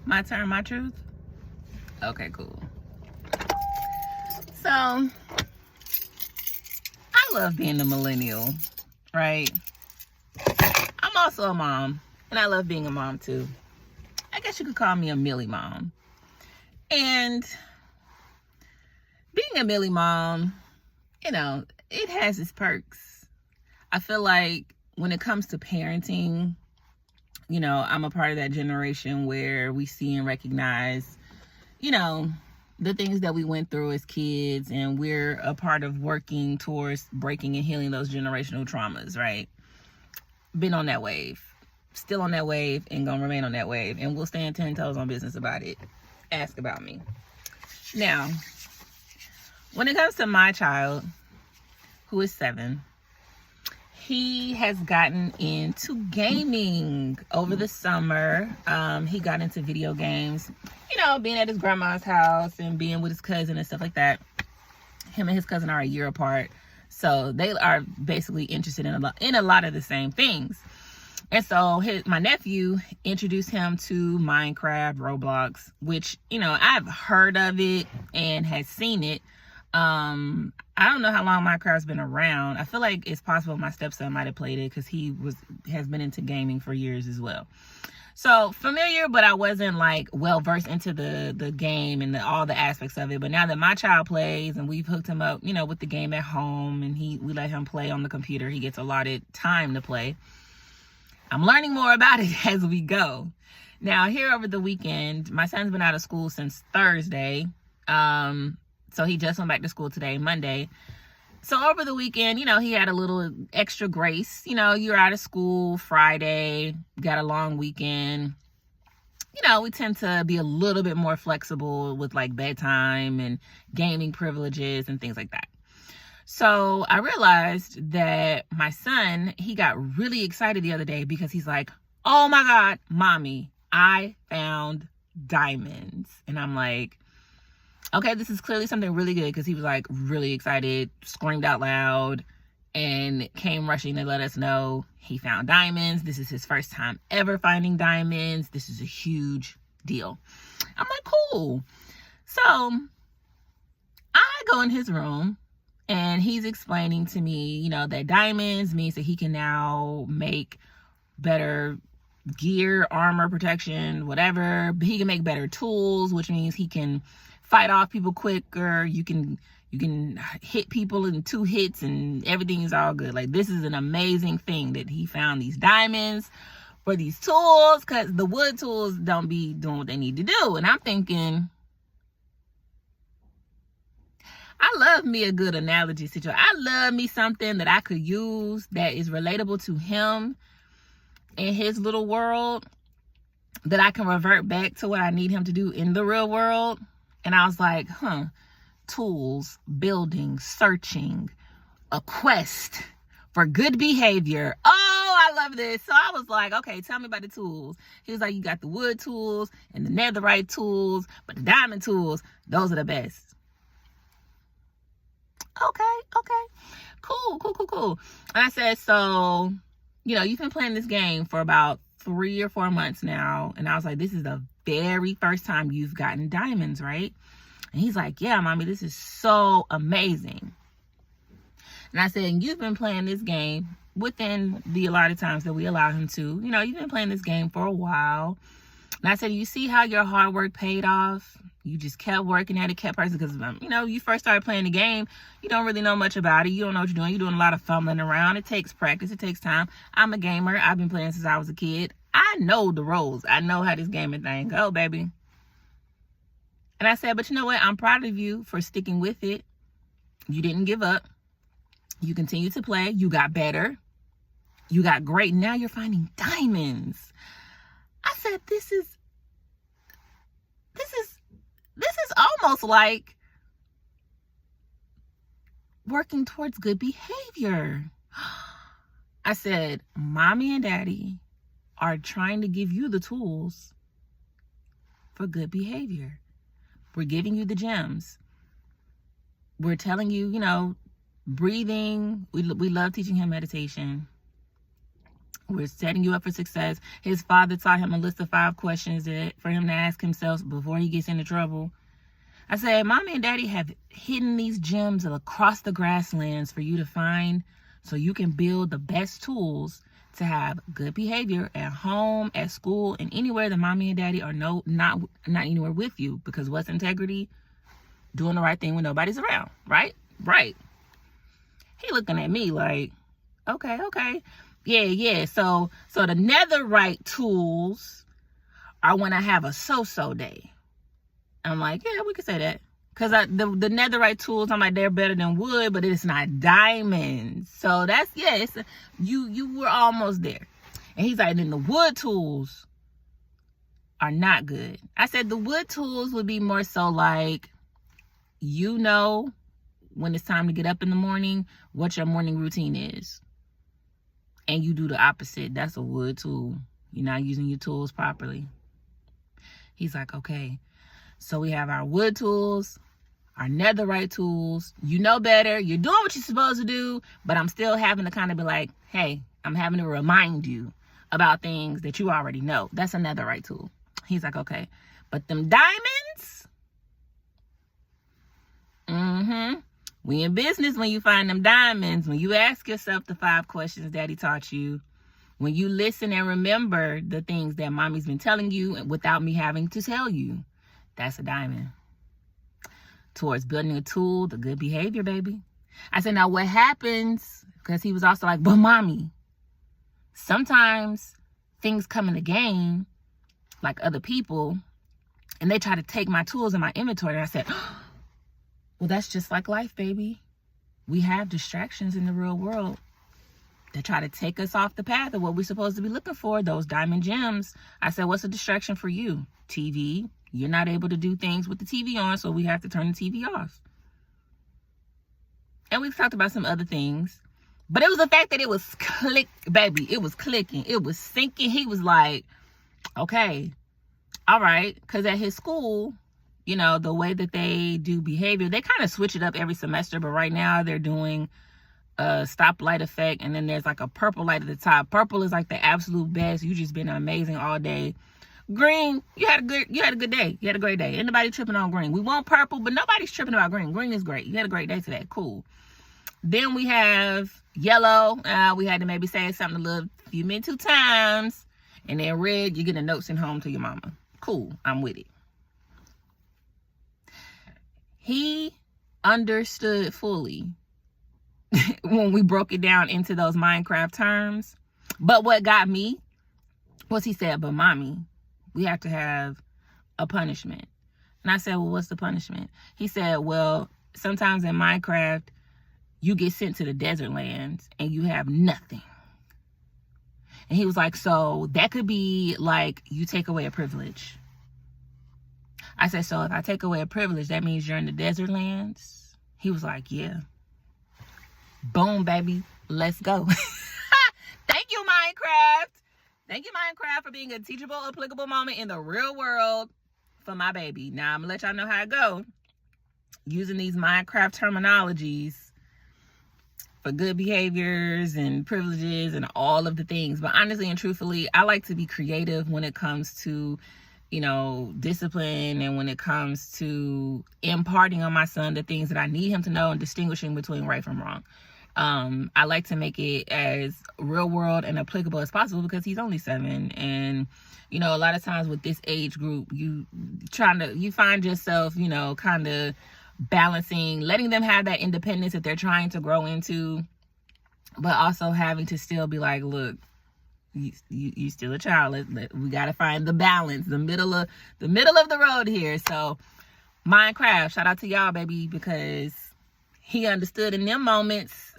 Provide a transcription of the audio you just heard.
My turn, my truth? Okay, cool. So, I love being a millennial, right? I'm also a mom, and I love being a mom too. I guess you could call me a MilliMom. And being a MilliMom, it has its perks. I feel like when it comes to parenting, I'm a part of that generation where we see and recognize, the things that we went through as kids, and we're a part of working towards breaking and healing those generational traumas, right? Been on that wave, still on that wave, and gonna remain on that wave, and we'll stand 10 toes on business about it. Ask about me. Now, when it comes to my child, who is 7, he has gotten into gaming over the summer. He got into video games, being at his grandma's house and being with his cousin and stuff like that. Him and his cousin are a year apart, so they are basically interested in a lot of the same things. And so my nephew introduced him to Minecraft, Roblox, which, I've heard of it and had seen it. I don't know how long Minecraft's been around. I feel like it's possible my stepson might have played it because he has been into gaming for years as well. So familiar, but I wasn't like well versed into the game and all the aspects of it. But now that my child plays and we've hooked him up, with the game at home, and we let him play on the computer, he gets allotted time to play. I'm learning more about it as we go. Now, here over the weekend, my son's been out of school since Thursday. So he just went back to school today, Monday. So over the weekend, he had a little extra grace. You're out of school Friday, got a long weekend. We tend to be a little bit more flexible with like bedtime and gaming privileges and things like that. So I realized that my son, he got really excited the other day because he's like, oh my God, mommy, I found diamonds. And I'm like, okay, this is clearly something really good, because he was like really excited, screamed out loud, and came rushing to let us know he found diamonds. This is his first time ever finding diamonds. This is a huge deal. I'm like, cool. So I go in his room, and he's explaining to me, that diamonds means that he can now make better gear, armor, protection, whatever. But he can make better tools, which means he can fight off people quicker. You can hit people in 2 hits and everything is all good. Like, this is an amazing thing that he found these diamonds for these tools, because the wood tools don't be doing what they need to do. And I'm thinking, I love me a good analogy situation. I love me something that I could use that is relatable to him in his little world, that I can revert back to what I need him to do in the real world. And I was like, tools, building, searching, a quest for good behavior. Oh, I love this. So I was like, okay, tell me about the tools. He was like, you got the wood tools and the netherite tools, but the diamond tools, those are the best. Okay. Cool. And I said, so, you've been playing this game for about 3 or 4 months now. And I was like, this is the very first time you've gotten diamonds, right? And he's like, yeah, mommy, this is so amazing. And I said, you've been playing this game within the allotted times that we allow him to. You've been playing this game for a while. And I said, you see how your hard work paid off? You just kept working at it, kept pressing, because, you first started playing the game. You don't really know much about it. You don't know what you're doing. You're doing a lot of fumbling around. It takes practice. It takes time. I'm a gamer. I've been playing since I was a kid. I know the roles. I know how this gaming thing go, baby. And I said, but you know what? I'm proud of you for sticking with it. You didn't give up. You continued to play. You got better. You got great. Now you're finding diamonds. I said, this is almost like working towards good behavior. I said, mommy and daddy are trying to give you the tools for good behavior. We're giving you the gems. We're telling you, breathing. We love teaching him meditation. We're setting you up for success. His father taught him a list of 5 questions for him to ask himself before he gets into trouble. I said, Mommy and Daddy have hidden these gems across the grasslands for you to find so you can build the best tools to have good behavior at home, at school, and anywhere that Mommy and Daddy are not anywhere with you. Because what's integrity? Doing the right thing when nobody's around, right? Right. He looking at me like, okay. Yeah. So the netherite tools are when I have a so-so day. I'm like, yeah, we could say that. Because the netherite tools, I'm like, they're better than wood, but it's not diamonds. So that's, you were almost there. And he's like, then the wood tools are not good. I said the wood tools would be more so like, when it's time to get up in the morning, what your morning routine is. And you do the opposite. That's a wood tool. You're not using your tools properly. He's like, okay. So we have our wood tools, our netherite tools. You know better. You're doing what you're supposed to do. But I'm still having to kind of be like, hey, I'm having to remind you about things that you already know. That's a netherite tool. He's like, okay. But them diamonds? We in business when you find them diamonds. When you ask yourself the 5 questions Daddy taught you. When you listen and remember the things that Mommy's been telling you without me having to tell you. That's a diamond. Towards building a tool, the good behavior, baby. I said, now what happens? Because he was also like, but Mommy, sometimes things come in the game, like other people, and they try to take my tools and my inventory. And I said, well, that's just like life, baby. We have distractions in the real world that try to take us off the path of what we're supposed to be looking for, those diamond gems. I said, what's a distraction for you? TV. You're not able to do things with the TV on, so we have to turn the TV off. And we've talked about some other things. But it was the fact that it was baby. It was clicking. It was sinking. He was like, okay, all right. Because at his school, the way that they do behavior, they kind of switch it up every semester. But right now they're doing a stoplight effect. And then there's like a purple light at the top. Purple is like the absolute best. You just been amazing all day. Green, you had a good day. You had a great day. Ain't nobody tripping on green. We want purple, but nobody's tripping about green. Green is great. You had a great day today. Cool. Then we have yellow. We had to maybe say something a few minutes 2 times. And then red, you're getting a note sent home to your mama. Cool. I'm with it. He understood fully when we broke it down into those Minecraft terms. But what got me was he said, but Mommy, we have to have a punishment. And I said, well, what's the punishment? He said, well, sometimes in Minecraft, you get sent to the desert lands and you have nothing. And he was like, so that could be like you take away a privilege. I said, so if I take away a privilege, that means you're in the desert lands? He was like, yeah. Boom, baby. Let's go. Thank you, Minecraft. Thank you, Minecraft, for being a teachable, applicable moment in the real world for my baby. Now, I'm going to let y'all know how it go. Using these Minecraft terminologies for good behaviors and privileges and all of the things. But honestly and truthfully, I like to be creative when it comes to, discipline, and when it comes to imparting on my son the things that I need him to know and distinguishing between right from wrong. I like to make it as real world and applicable as possible because he's only 7. And, a lot of times with this age group, you find yourself, kind of balancing, letting them have that independence that they're trying to grow into, but also having to still be like, look, you still a child. We got to find the balance, the middle of the road here. So Minecraft, shout out to y'all, baby, because he understood in them moments